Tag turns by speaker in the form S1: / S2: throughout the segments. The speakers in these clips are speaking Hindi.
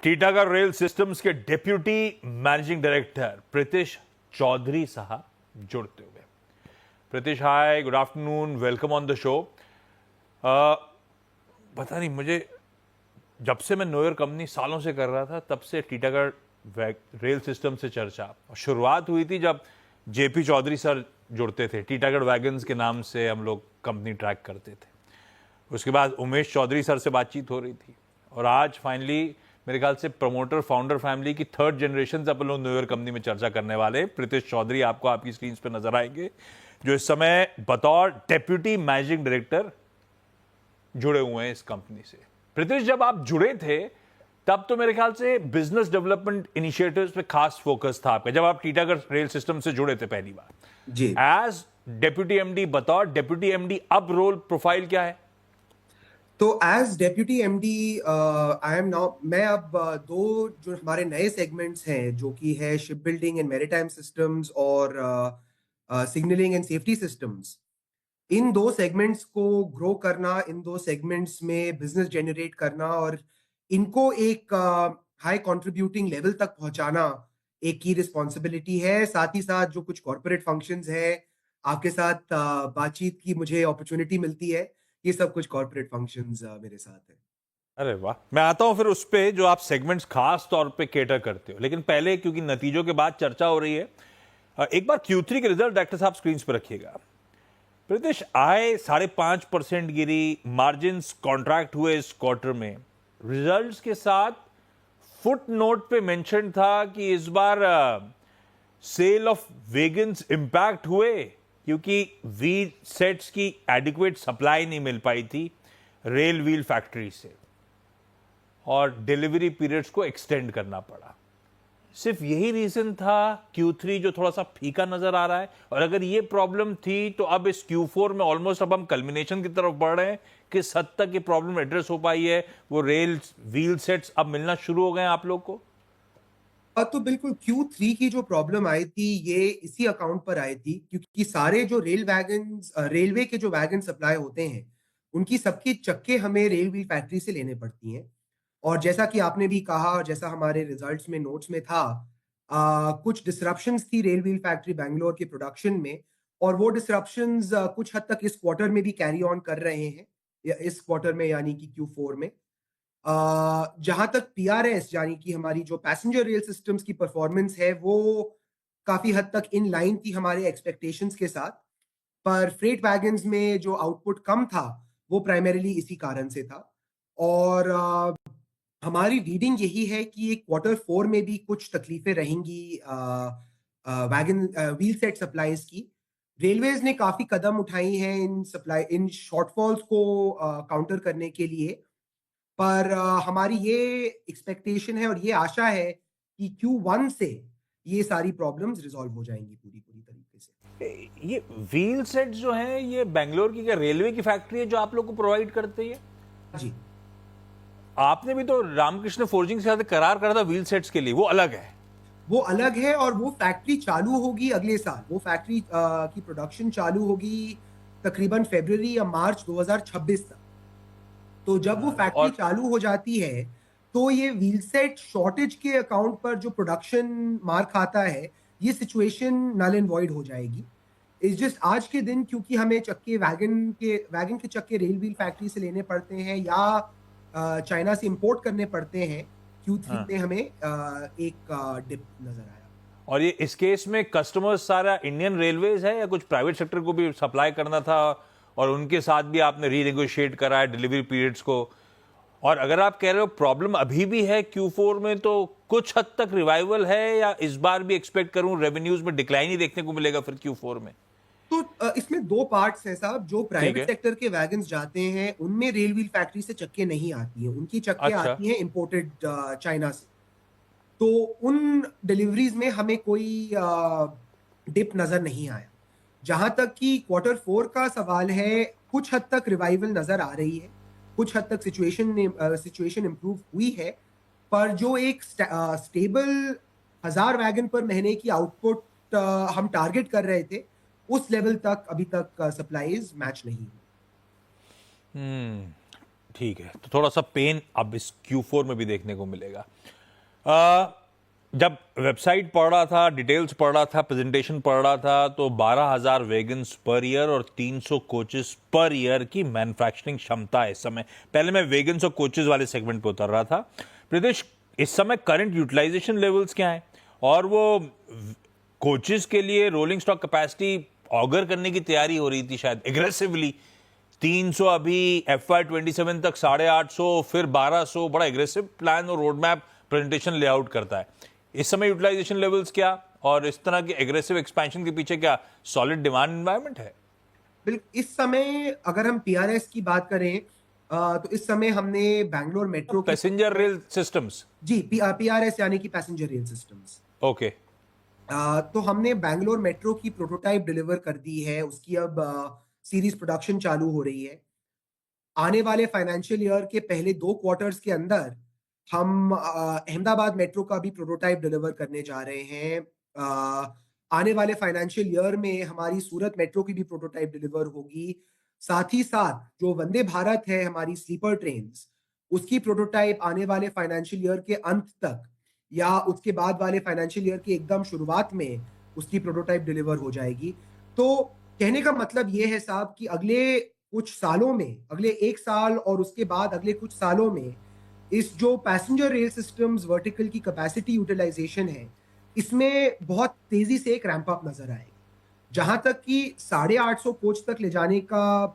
S1: टीटागढ़ रेल सिस्टम्स के deputy managing director Pritish Chowdhury साहब जुड़ते हुए। Pritish, hi, good afternoon, welcome on the show. पता नहीं, मुझे जब से मैं नोयर कंपनी सालों से कर रहा था तब से टीटागढ़ रेल सिस्टम से चर्चा, और शुरुआत हुई थी जब जेपी चौधरी सर जुड़ते थे। टीटागढ़ वैगन्स के नाम से हम लोग कंपनी ट्रैक करते थे। उसके बाद उमेश चौधरी सर से बातचीत हो रही थी, और आज फाइनली मेरे ख्याल से प्रमोटर फाउंडर फैमिली की थर्ड जनरेशन से अपन लोग न्यूयर कंपनी में चर्चा करने वाले। प्रीतिश चौधरी आपको आपकी स्क्रीन पे नजर आएंगे, जो इस समय बतौर डेप्यूटी मैनेजिंग डायरेक्टर जुड़े हुए हैं इस कंपनी से। प्रीतिश, जब आप जुड़े थे तब तो मेरे ख्याल से बिजनेस डेवलपमेंट इनिशिएटिव्स पे खास फोकस था आपका, जब आप टीटागढ़ रेल सिस्टम से जुड़े थे पहली बार
S2: जी।
S1: एज डेप्यूटी एमडी, बतौर डेप्यूटी एमडी अब रोल प्रोफाइल क्या है?
S2: तो as deputy MD I am now, मैं अब दो जो हमारे नए सेगमेंट्स हैं, जो कि है ship building and maritime systems और सिग्नलिंग एंड सेफ्टी सिस्टम्स, इन दो सेगमेंट्स को ग्रो करना, इन दो सेगमेंट्स में बिजनेस जनरेट करना और इनको एक हाई कंट्रीब्यूटिंग लेवल तक पहुंचाना एक की रिस्पॉन्सिबिलिटी है। साथ ही साथ जो कुछ कॉर्पोरेट फंक्शंस है, आपके साथ बातचीत की मुझे अपॉर्चुनिटी मिलती है, ये सब कुछ कॉर्पोरेट फंक्शंस मेरे साथ है।
S1: अरे वाह, मैं आता हूं फिर उस पे जो आप सेगमेंट्स खास तौर पे केटर करते हो, लेकिन पहले क्योंकि नतीजों के बाद चर्चा हो रही है, एक बार Q3 के रिजल्ट डॉक्टर साहब स्क्रीन पर रखिएगा। प्रीतिश, आय 5.5% गिरी, मार्जिन कॉन्ट्रैक्ट हुए इस क्वार्टर में। रिजल्ट्स के साथ फुट नोट पे मेंशन था कि इस बार सेल ऑफ वेगन्स इंपैक्ट हुए क्योंकि व्हील सेट्स की एडिक्वेट सप्लाई नहीं मिल पाई थी रेल व्हील फैक्ट्री से, और डिलीवरी पीरियड्स को एक्सटेंड करना पड़ा। सिर्फ यही रीजन था Q3 जो थोड़ा सा फीका नजर आ रहा है? और अगर ये प्रॉब्लम थी तो अब इस Q4 में ऑलमोस्ट अब हम कल्मिनेशन की तरफ बढ़ रहे हैं, किस हद तक ये प्रॉब्लम एड्रेस हो पाई है? वो रेल व्हील सेट्स अब मिलना शुरू हो गए हैं आप लोग को?
S2: तो बिल्कुल Q3 की जो प्रॉब्लम आई थी, ये इसी अकाउंट पर आई थी, क्योंकि सारे जो रेलवे के जो वैगन सप्लाई होते हैं, उनकी सबकी चक्के हमें रेल व्हील फैक्ट्री से लेने पड़ती हैं। और जैसा कि आपने भी कहा, और जैसा हमारे रिजल्ट्स में नोट्स में था, कुछ डिसरप्शंस थी रेल व्हील फैक्ट्री बैंगलोर के प्रोडक्शन में, और वो डिसरप्शंस कुछ हद तक इस क्वार्टर में भी कैरी ऑन कर रहे हैं, या इस क्वार्टर में यानी कि Q4 में। जहां तक पीआरएस यानी कि हमारी जो पैसेंजर रेल सिस्टम्स की परफॉर्मेंस है, वो काफी हद तक इन लाइन थी हमारे एक्सपेक्टेशंस के साथ। पर फ्रेट वैगन्स में जो आउटपुट कम था, वो प्राइमरीली इसी कारण से था। और हमारी रीडिंग यही है कि Q4 में भी कुछ तकलीफें रहेंगी वैगन व्हील सेट सप्लाईज की। रेलवेज ने काफी कदम उठाई हैं इन शॉर्टफॉल्स को काउंटर करने के लिए। पर हमारी ये एक्सपेक्टेशन है और ये आशा है कि Q1 से ये सारी प्रॉब्लम्स रिजॉल्व हो जाएंगी पूरी पूरी तरीके से।
S1: ये व्हील सेट जो है, ये बैंगलोर की क्या रेलवे की फैक्ट्री है जो आप लोग को प्रोवाइड करती है?
S2: जी,
S1: आपने भी तो रामकृष्ण फोर्जिंग से करार करा था व्हील सेट्स के लिए, वो अलग है?
S2: वो अलग है, और वो फैक्ट्री चालू होगी अगले साल। वो फैक्ट्री की प्रोडक्शन चालू होगी तकरीबन फरवरी या मार्च 2026 तक। तो जब वो फैक्ट्री
S1: और
S2: चालू हो जाती है, तो ये व्हील सेट शॉर्टेज के अकाउंट पर जो प्रोडक्शन मार खाता है, ये सिचुएशन नल एंड वॉइड हो जाएगी। इस जस्ट आज के दिन, क्योंकि हमें चक्के वैगन के चक्के रेल व्हील फैक्ट्री से लेने पड़ते हैं या चाइना से इंपोर्ट करने पड़ते हैं, Q3 में हमें एक डिप नजर आया।
S1: और ये इस केस में कस्टमर्स सारा इंडियन रेलवेज है या कुछ प्राइवेट सेक्टर को भी सप्लाई करना था, और उनके साथ भी आपने रीनेगोशिएट करा है डिलीवरी पीरियड्स को? और अगर आप कह रहे हो प्रॉब्लम अभी भी है Q4 में, तो कुछ हद तक रिवाइवल है, या इस बार भी एक्सपेक्ट करूं रेवेन्यूज में डिक्लाइन ही देखने को मिलेगा फिर Q4 में?
S2: तो इसमें दो पार्ट्स हैं साहब। जो
S1: ठीक
S2: प्राइवेट
S1: है।
S2: सेक्टर के वैगन्स जाते हैं, उनमें रेल व्हील फैक्ट्री से चक्के नहीं आती हैं, उनकी चक्के
S1: अच्छा।
S2: आती हैं इंपोर्टेड चाइना से। तो उन डिलीवरीज में हमें कोई डिप नजर नहीं आया। जहां तक कि Q4 का सवाल है, कुछ हद तक रिवाइवल नजर आ रही है, कुछ हद तक सिचुएशन इंप्रूव हुई है। पर जो एक स्टेबल 1000 वैगन पर महीने की आउटपुट हम टारगेट कर रहे थे, उस लेवल तक अभी तक सप्लाईज मैच नहीं हुई।
S1: ठीक है, तो थोड़ा सा पेन अब इस Q4 में भी देखने को मिलेगा। अ, जब वेबसाइट पढ़ रहा था, डिटेल्स पढ़ रहा था, प्रेजेंटेशन पढ़ रहा था, तो 12,000 वैगन्स पर ईयर और 300 कोचेस पर ईयर की मैन्युफैक्चरिंग क्षमता है इस समय। पहले मैं वैगन्स और कोचेस वाले सेगमेंट पे उतर रहा था। प्रदेश, इस समय करंट यूटिलाइजेशन लेवल्स क्या है, और वो कोचेस के लिए रोलिंग स्टॉक कैपेसिटी ऑगर करने की तैयारी हो रही थी शायद एग्रेसिवली। 300 अभी FY27 तक 850, फिर 1200, बड़ा एग्रेसिव प्लान और रोड मैप प्रेजेंटेशन लेआउट करता है। इस समय यूटिलाइजेशन लेवल्स क्या, और इस तरह के एग्रेसिव एक्सपेंशन के पीछे क्या सॉलिड डिमांड एनवायरनमेंट है?
S2: बिल्कुल, इस समय अगर हम पीआरएस की बात करें, तो इस समय हमने बैंगलोर मेट्रो की
S1: पैसेंजर रेल सिस्टम्स।
S2: जी पीआरएस यानी कि पैसेंजर रेल सिस्टम्स।
S1: ओके।
S2: तो हमने बैंगलोर मेट्रो की प्रोटोटाइप डिलीवर कर दी है, उसकी अब सीरीज प्रोडक्शन चालू हो रही है। आने वाले फाइनेंशियल ईयर के पहले 2 क्वार्टर्स के अंदर हम अहमदाबाद मेट्रो का भी प्रोटोटाइप डिलीवर करने जा रहे हैं। आने वाले फाइनेंशियल ईयर में हमारी सूरत मेट्रो की भी प्रोटोटाइप डिलीवर होगी। साथ ही साथ जो वंदे भारत है हमारी स्लीपर ट्रेन्स, उसकी प्रोटोटाइप आने वाले फाइनेंशियल ईयर के अंत तक या उसके बाद वाले फाइनेंशियल ईयर की एकदम शुरुआत में उसकी प्रोटोटाइप डिलीवर हो जाएगी। तो कहने का मतलब ये है साहब कि अगले कुछ सालों में, अगले 1 साल और उसके बाद अगले कुछ सालों में इस जो पैसेंजर रेल सिस्टम्स वर्टिकल की कैपेसिटी यूटिलाइजेशन है, इसमें बहुत तेजी से एक रैंप अप नजर आएगा। जहां तक कि 850 कोच तक ले जाने का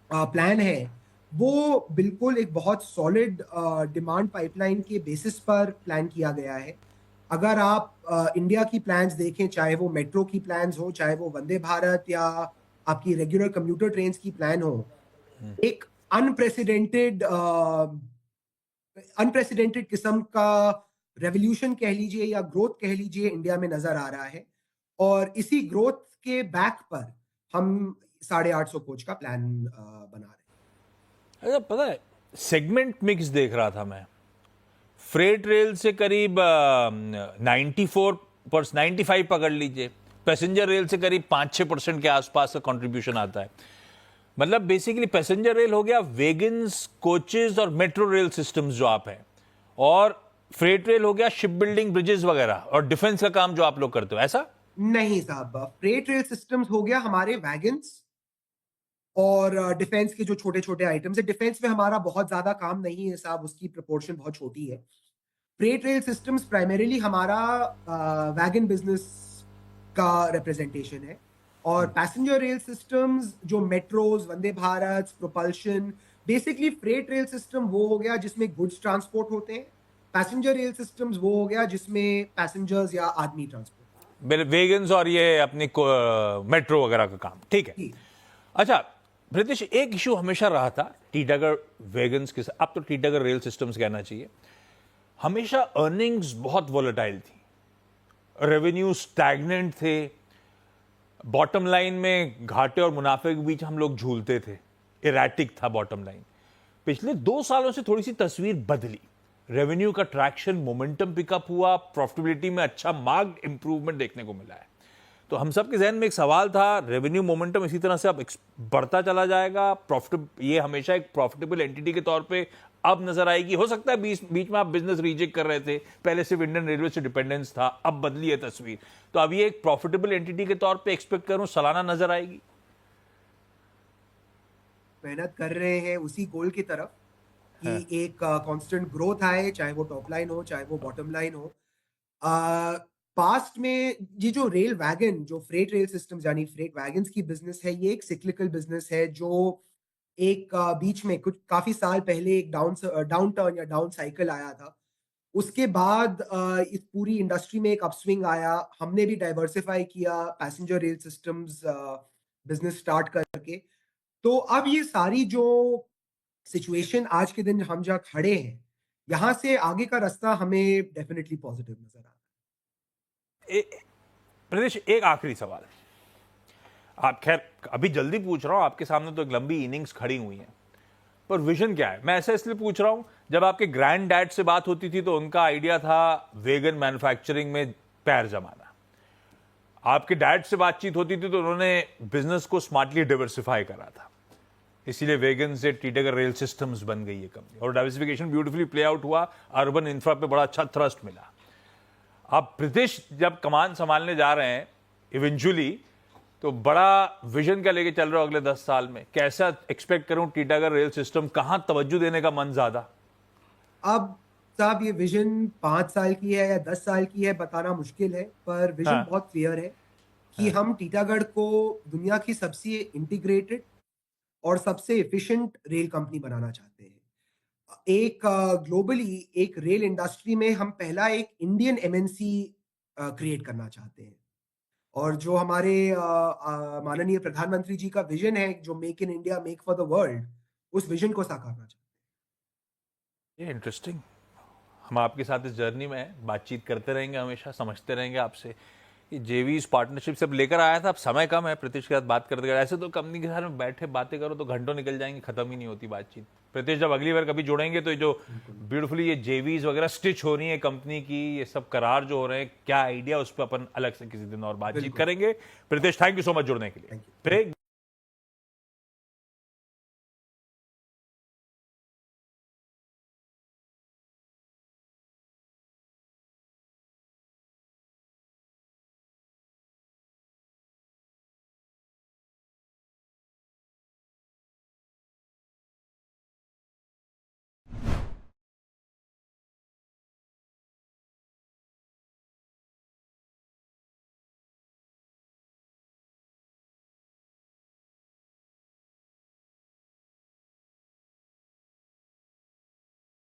S2: प्लान है, वो बिल्कुल एक बहुत सॉलिड डिमांड पाइपलाइन के बेसिस पर प्लान किया गया है। अगर आप इंडिया की प्लान्स देखें, चाहे वो मेट्रो की प्लान्स हो, चाहे वो वंदे भारत या आपकी रेगुलर कम्यूटर ट्रेन्स की प्लान हो, एक अनप्रेसिडेंटेड अनप्रेसिडेंटेड किस्म का रेवोल्यूशन कह लीजिए या ग्रोथ कह लीजिए इंडिया में नजर आ रहा है। और इसी ग्रोथ के बैक पर हम 850 कोच का प्लान बना रहे हैं।
S1: अच्छा, पता है सेगमेंट मिक्स देख रहा था मैं। फ्रेट रेल से करीब 95 पकड़ लीजिए, पैसेंजर रेल से करीब 5-6% के आसपास का कंट्रीब्यूशन आता है। मतलब बेसिकली पैसेंजर रेल हो गया, वेगन्स, कोचेस और मेट्रो रेल सिस्टम्स जो आप हैं, और फ्रेट रेल हो गया शिप बिल्डिंग, ब्रिजेस वगैरह, और डिफेंस का काम जो आप लोग करते हो, ऐसा?
S2: नहीं साहब, फ्रेट रेल सिस्टम्स हो गया हमारे वैगन्स और डिफेंस के जो छोटे छोटे आइटम्स है। डिफेंस में हमारा बहुत ज्यादा काम नहीं है साहब, उसकी प्रोपोर्शन बहुत छोटी है। फ्रेट रेल सिस्टम्स प्राइमरीली हमारा वैगन बिजनेस का रिप्रेजेंटेशन है, और पैसेंजर रेल सिस्टम्स जो metros, Vande Bharat, propulsion, basically freight rail system वो हो गया जिसमें गुड्स ट्रांसपोर्ट होते हैं। पैसेंजर रेल सिस्टम्स वो हो गया जिसमें पैसेंजर्स या आदमी ट्रांसपोर्ट।
S1: वेगन्स और ये अपनी मेट्रो वगैरह का काम, ठीक है। अच्छा ब्रिटिश, एक इशू हमेशा रहा था टीटागढ़ वेगन्स के साथ, अब तो टीटागढ़ रेल सिस्टम्स कहना चाहिए। हमेशा अर्निंग्स बहुत वोलेटाइल थी, रेवेन्यू स्टैग्नेंट थे, बॉटम लाइन में घाटे और मुनाफे के बीच हम लोग झूलते थे, इरैटिक था बॉटम लाइन। पिछले 2 सालों से थोड़ी सी तस्वीर बदली, रेवेन्यू का ट्रैक्शन, मोमेंटम पिकअप हुआ, प्रॉफिटेबिलिटी में अच्छा मार्क्ड इंप्रूवमेंट देखने को मिला है। तो हम सब के जहन में एक सवाल था, रेवेन्यू मोमेंटम इसी तरह से अब बढ़ता चला जाएगा, ये हमेशा एक प्रॉफिटेबल एंटिटी के तौर पे अब नजर आएगी? हो सकता है बीच में आप बिजनेस रिजेक्ट कर रहे थे, पहले सिर्फ इंडियन रेलवे से डिपेंडेंस था, अब बदली है तस्वीर, तो अब ये एक प्रॉफिटेबल एंटिटी के तौर पे एक्सपेक्ट करूं सालाना नजर आएगी?
S2: मेहनत कर रहे हैं उसी गोल की तरफ कि एक कांस्टेंट ग्रोथ आए, चाहे वो टॉप लाइन हो चाहे वो बॉटम लाइन हो। पास्ट में ये जो रेल वैगन, जो फ्रेट रेल सिस्टम्स यानी फ्रेट वैगन्स की बिजनेस है, ये एक सिक्लिकल बिजनेस है जो एक बीच में कुछ काफी साल पहले एक डाउन टर्न या डाउन साइकिल आया था। उसके बाद इस पूरी इंडस्ट्री में एक अपस्विंग आया। हमने भी डाइवर्सिफाई किया passenger rail systems business start करके। तो अब ये सारी जो सिचुएशन आज के दिन हम जहाँ खड़े हैं, यहाँ से आगे का रास्ता हमें डेफिनेटली पॉजिटिव नजर आता है।
S1: प्रदेश, एक आखिरी सवाल, आप खैर अभी जल्दी पूछ रहा हूं, आपके सामने तो एक लंबी इनिंग्स खड़ी हुई है, पर विजन क्या है? मैं ऐसा इसलिए पूछ रहा हूं, जब आपके ग्रैंड डैड से बात होती थी तो उनका आइडिया था वेगन मैन्युफैक्चरिंग में पैर जमाना। आपके डैड से बातचीत होती थी तो उन्होंने बिजनेस को स्मार्टली डाइवर्सिफाई करा था। इसीलिए वेगन से टीटागढ़ रेल सिस्टम्स बन गई है कंपनी, और डाइवर्सिफिकेशन ब्यूटीफुली प्ले आउट हुआ, अर्बन इंफ्रा पे बड़ा अच्छा थ्रस्ट मिला। अब प्रीतिश जब कमान संभालने जा रहे हैं इवेंचुअली, तो बड़ा विजन क्या लेके चल रहे हो अगले 10 साल में? कैसा एक्सपेक्ट करूं टीटागढ़ रेल सिस्टम, कहां तवज्जो देने का मन ज्यादा?
S2: अब साहब ये विजन 5 साल की है या 10 साल की है बताना मुश्किल है, पर विजन
S1: हाँ।
S2: बहुत क्लियर है कि हम टीटागढ़ को दुनिया की सबसे इंटीग्रेटेड और सबसे एफिशिएंट रेल कंपनी बनाना चाहते हैं। एक ग्लोबली एक रेल इंडस्ट्री में हम पहला एक इंडियन एमएनसी क्रिएट करना चाहते हैं। और जो हमारे माननीय प्रधानमंत्री जी का विजन है, जो make in India make for the world, उस विजन को साकारना चाहते
S1: ये इंटरेस्टिंग। हम आपके साथ इस जर्नी में हैं, बातचीत करते रहेंगे, हमेशा समझते रहेंगे आपसे। ये जेवीज पार्टनरशिप सब लेकर आया था, अब समय कम है प्रीतिश के साथ बात करते करते। ऐसे तो कंपनी के साथ में बैठे बातें करो तो घंटों निकल जाएंगे, खत्म ही नहीं होती बातचीत। प्रीतिश जब अगली बार कभी जुड़ेंगे तो ये जो ब्यूटीफुली ये जेवीज वगैरह स्टिच हो रही है कंपनी की, ये सब करार जो हो रहे हैं, क्या आइडिया, उस पर अपन अलग से किसी दिन और बातचीत
S2: बिल्कुल।
S1: करेंगे। Pritish, thank you so much जुड़ने के लिए।
S2: Thank you.
S1: ब्रेक